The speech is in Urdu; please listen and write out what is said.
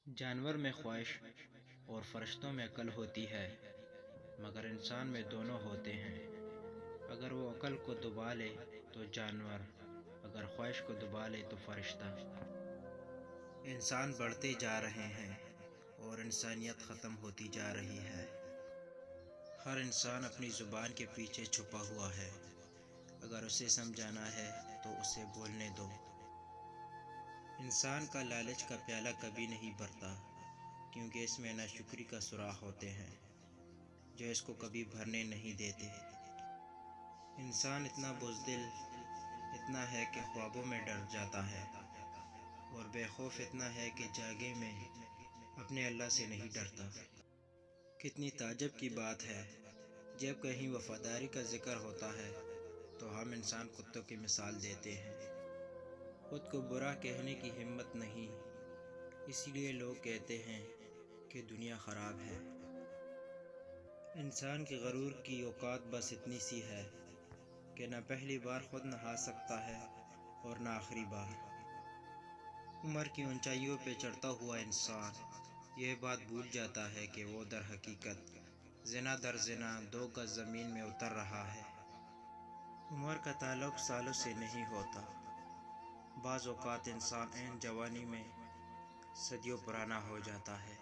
جانور میں خواہش اور فرشتوں میں عقل ہوتی ہے، مگر انسان میں دونوں ہوتے ہیں۔ اگر وہ عقل کو دبا لے تو جانور، اگر خواہش کو دبا لے تو فرشتہ۔ انسان بڑھتے جا رہے ہیں اور انسانیت ختم ہوتی جا رہی ہے۔ ہر انسان اپنی زبان کے پیچھے چھپا ہوا ہے۔ اگر اسے سمجھانا ہے تو اسے بولنے دو۔ انسان کا لالچ کا پیالہ کبھی نہیں بھرتا، کیونکہ اس میں ناشکری کا سوراخ ہوتے ہیں جو اس کو کبھی بھرنے نہیں دیتے۔ انسان اتنا بزدل اتنا ہے کہ خوابوں میں ڈر جاتا ہے، اور بے خوف اتنا ہے کہ جاگے میں اپنے اللہ سے نہیں ڈرتا۔ کتنی تعجب کی بات ہے، جب کہیں وفاداری کا ذکر ہوتا ہے تو ہم انسان کتوں کی مثال دیتے ہیں۔ خود کو برا کہنے کی ہمت نہیں، اسی لیے لوگ کہتے ہیں کہ دنیا خراب ہے۔ انسان کے غرور کی اوقات بس اتنی سی ہے کہ نہ پہلی بار خود نہا سکتا ہے اور نہ آخری بار۔ عمر کی اونچائیوں پہ چڑھتا ہوا انسان یہ بات بھول جاتا ہے کہ وہ در حقیقت زنا در زنا 2 گز زمین میں اتر رہا ہے۔ عمر کا تعلق سالوں سے نہیں ہوتا، بعض اوقات انسان عین جوانی میں صدیوں پرانا ہو جاتا ہے۔